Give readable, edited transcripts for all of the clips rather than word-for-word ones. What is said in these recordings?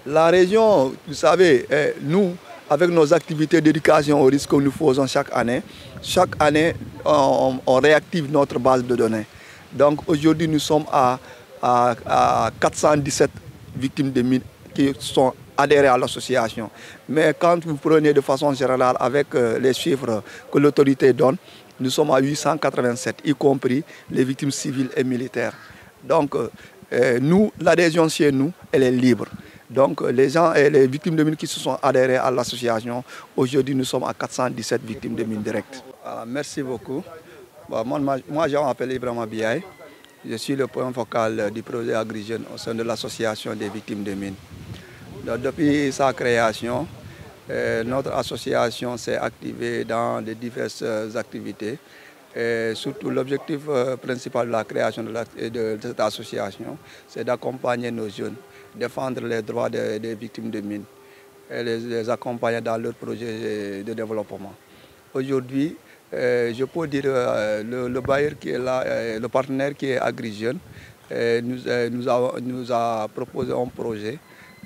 La région, vous savez, nous, avec nos activités d'éducation au risque que nous faisons chaque année, on réactive notre base de données. Donc aujourd'hui, nous sommes à 417 victimes de mines qui sont adhérées à l'association. Mais quand vous prenez de façon générale avec les chiffres que l'autorité donne, nous sommes à 887, y compris les victimes civiles et militaires. Donc nous, l'adhésion chez nous, elle est libre. Donc les gens et les victimes de mines qui se sont adhérés à l'association, aujourd'hui nous sommes à 417 victimes de mines directes. Merci beaucoup. Bon, moi je m'appelle Ibrahima Biaye. Je suis le point focal du projet AgriJeunes au sein de l'association des victimes de mines. Donc, depuis sa création, notre association s'est activée dans de diverses activités. Et surtout l'objectif principal de la création de cette association, c'est d'accompagner nos jeunes, défendre les droits des victimes de mines et les accompagner dans leurs projets de développement. Aujourd'hui, je peux dire le bailleur qui est là, le partenaire qui est AgriJeunes, nous a proposé un projet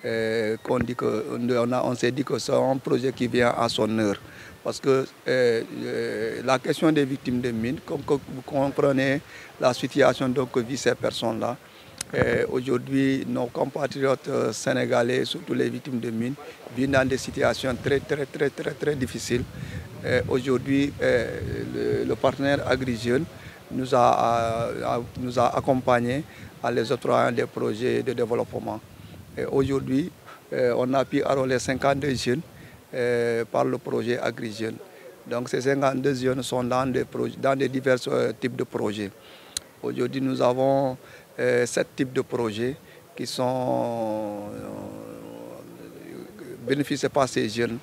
on s'est dit que c'est un projet qui vient à son heure. Parce que la question des victimes de mines, comme vous comprenez la situation que vivent ces personnes-là, aujourd'hui, nos compatriotes sénégalais, surtout les victimes de mines, vivent dans des situations très difficiles. Aujourd'hui, le partenaire AgriJeunes nous a accompagnés à les octroyant des projets de développement. Aujourd'hui, on a pu enrôler 52 jeunes par le projet AgriJeunes. Donc ces 52 jeunes sont dans des divers types de projets. Aujourd'hui, nous avons 7 types de projets qui sont bénéficiés par ces jeunes.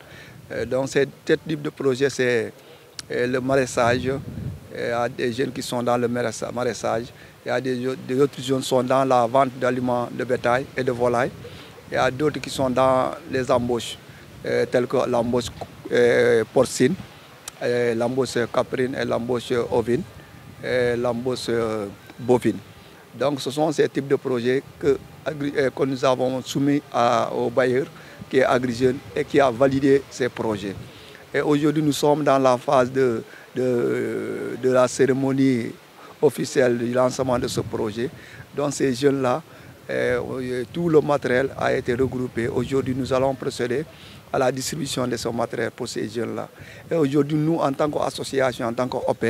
Donc ces 7 types de projets, c'est le maraîchage. Il y a des jeunes qui sont dans le maraîchage. Il y a des autres jeunes qui sont dans la vente d'aliments de bétail et de volailles. Il y a d'autres qui sont dans les embauches, telles que l'embauche porcine, l'embauche caprine et l'embauche ovine, et l'embauche bovine. Donc ce sont ces types de projets que nous avons soumis au bailleur qui est AgriJeunes et qui a validé ces projets. Et aujourd'hui, nous sommes dans la phase de la cérémonie officielle du lancement de ce projet. Donc ces jeunes-là, tout le matériel a été regroupé. Aujourd'hui, nous allons procéder à la distribution de ce matériel pour ces jeunes-là. Et aujourd'hui, nous, en tant qu'association, en tant qu'OP,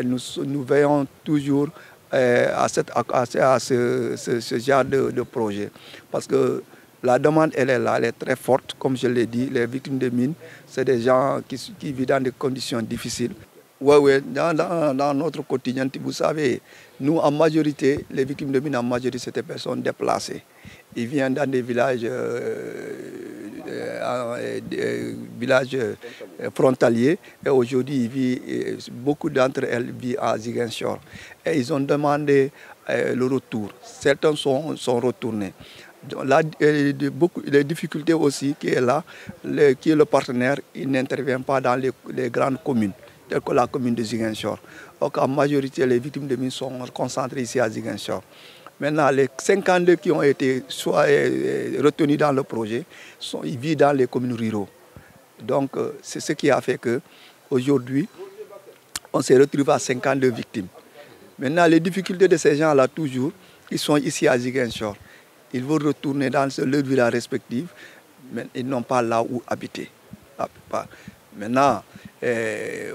nous veillons toujours à ce genre de projet. Parce que la demande, elle est là, elle est très forte. Comme je l'ai dit, les victimes de mines, c'est des gens qui vivent dans des conditions difficiles. Oui, dans notre quotidien, vous savez, nous, en majorité, les victimes de mines, en majorité, c'est des personnes déplacées. Ils viennent dans des villages, frontaliers et aujourd'hui, beaucoup d'entre elles vivent à Ziguinchor. Et ils ont demandé le retour. Certains sont retournés. Les difficultés aussi qui est là, qui est le partenaire, il n'intervient pas dans les grandes communes, telles que la commune de Ziguinchor. Donc en majorité, les victimes de mines sont concentrées ici à Ziguinchor. Maintenant, les 52 qui ont été retenus dans le projet, ils vivent dans les communes rurales. Donc c'est ce qui a fait qu'aujourd'hui, on s'est retrouvé à 52 victimes. Maintenant, les difficultés de ces gens-là, toujours, ils sont ici à Ziguinchor. Ils vont retourner dans leur village respectif, mais ils n'ont pas là où habiter. Maintenant,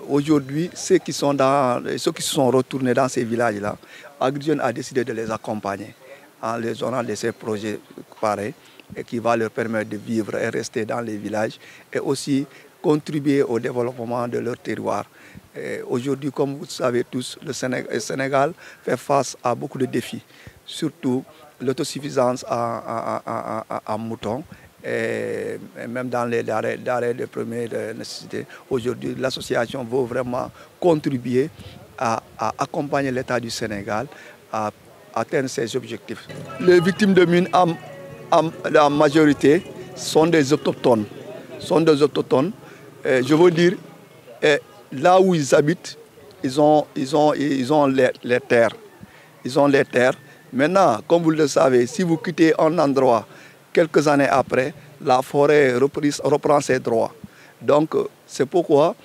aujourd'hui, ceux qui se sont retournés dans ces villages-là, AgriJeunes a décidé de les accompagner en les donnant de ces projets pareils et qui va leur permettre de vivre et rester dans les villages et aussi contribuer au développement de leur terroir. Aujourd'hui, comme vous le savez tous, le Sénégal fait face à beaucoup de défis, surtout l'autosuffisance en moutons et même dans les denrées de première nécessité. Aujourd'hui, l'association veut vraiment contribuer à accompagner l'État du Sénégal à atteindre ses objectifs. Les victimes de mines, en majorité, sont des autochtones. Je veux dire, là où ils habitent, ils ont les terres. Ils ont les terres. Maintenant, comme vous le savez, si vous quittez un endroit quelques années après, la forêt reprend ses droits. Donc, c'est pourquoi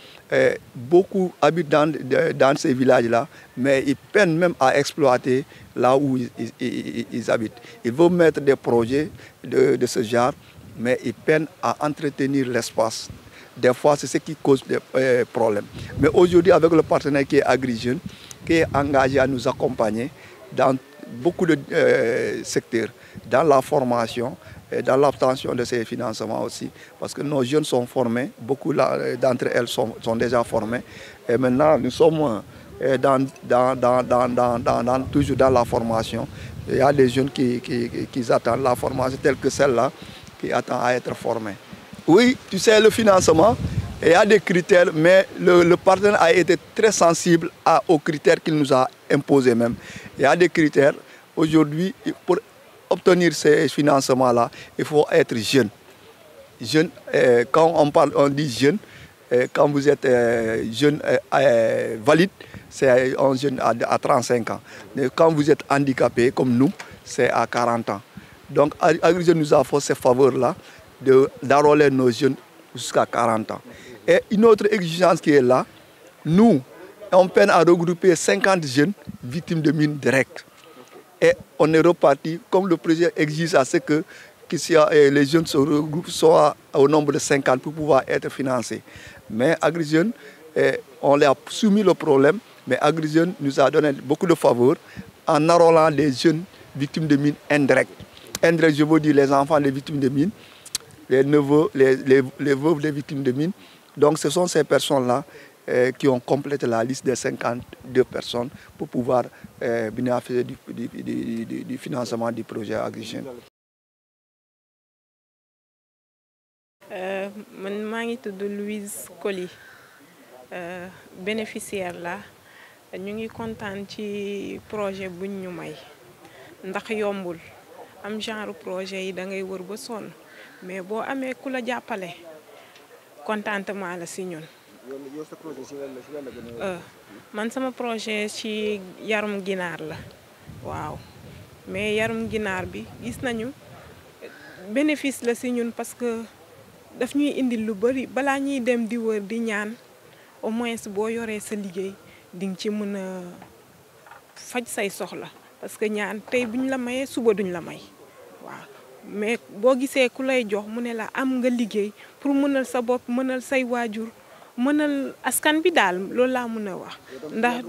beaucoup habitent dans ces villages-là, mais ils peinent même à exploiter là où ils habitent. Ils veulent mettre des projets de ce genre, mais ils peinent à entretenir l'espace. Des fois, c'est ce qui cause des problèmes. Mais aujourd'hui, avec le partenaire qui est Agri-Jeunes, qui est engagé à nous accompagner dans beaucoup de secteurs, dans la formation, et dans l'obtention de ces financements aussi, parce que nos jeunes sont formés, beaucoup d'entre elles sont déjà formées, et maintenant nous sommes toujours dans la formation. Il y a des jeunes qui attendent la formation telle que celle-là, qui attend à être formée. Oui, tu sais, le financement, il y a des critères, mais le partenaire a été très sensible aux critères qu'il nous a imposés même. Il y a des critères. Aujourd'hui, pour obtenir ces financements-là, il faut être jeune. Jeune, quand on dit jeune, quand vous êtes jeune valide, c'est un jeune à 35 ans. Mais quand vous êtes handicapé, comme nous, c'est à 40 ans. Donc, Agri-Jeunes nous a fait ces faveurs-là d'enrôler nos jeunes jusqu'à 40 ans. Et une autre exigence qui est là, nous, on peine à regrouper 50 jeunes victimes de mines directes. Et on est reparti, comme le projet exige à ce que les jeunes se regroupent soit au nombre de 50 pour pouvoir être financés. Mais Agri-Jeunes, on leur a soumis le problème, mais Agri-Jeunes nous a donné beaucoup de faveurs en enrôlant les jeunes victimes de mines indirectes. Indirectes, je veux dire les enfants des victimes de mines, les neveux, les veuves des victimes de mines. Donc ce sont ces personnes-là qui ont complété la liste des 52 personnes pour pouvoir bénéficier du financement du projet Agri-Jeunes. Man maa ngi tudd Louise Coly bénéficiaire la ñu ngi kontaan ci projet buñ ñu may ndax yombul am genre projet yi da ngay wër ba sonn mais boo amee ku la jàppale contentement la si ñun. Man sama projet ci yarum ginaar la waaw mais yarum ginaar bi gis nañu bénéfice la si ñun parce que daf ñuy indil lu bari balaa ñuy dem di wër di ñaan au moins boo yoree sa liggéey di nga ci mën a faj say soxla parce que ñaan tey buñ la mayee suba duñ la may waaw mais boo gisee ku lay jox mu ne la am nga liggéey pour mënal sa bopp mënal say waajur mënal askan bi daal loolu laa mën a wax ndax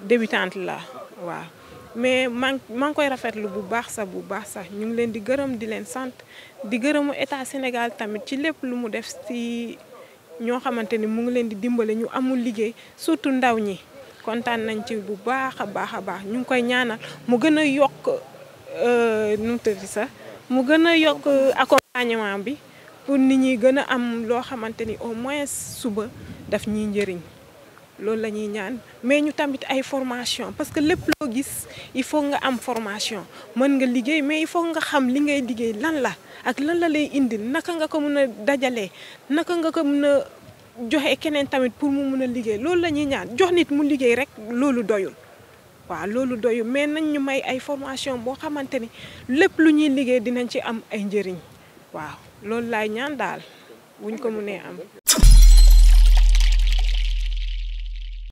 débutante la waaw mais maa ngi koy rafetlu bu baax sax ñu ngi leen di gërëm di leen sant di gërëmu état Sénégal tamit ci lépp lu mu def ci ñoo xamante ni mu ngi leen di dimbale ñu amul liggéey surtout ndaw ñi kontaan nañ ci bu baax a baax ñu ngi koy ñaanal mu gën a yokk nu mu tëddi sax mu gën a yokk accompagnement bi pour nit ñi gën a am loo xamante ni au moins suba daf ñuy njëriñ loolu la ñuy ñaan mais ñu tamit ay formation parce que lépp loo gis il faut nga am formation mën nga liggéey mais il faut nga xam li ngay liggéey lan la ak lan la lay indil naka nga ko mën a dajalee naka nga ko mën a joxe keneen tamit pour mu mën a liggéey loolu la ñuy ñaan jox nit mu liggéey rek loolu doyul waaw loolu doyul mais nañ ñu may ay formation boo xamante ni lépp lu ñuy liggéey dinañ ci am ay njëriñ waaw loolu laay ñaan daal buñ ko mënee am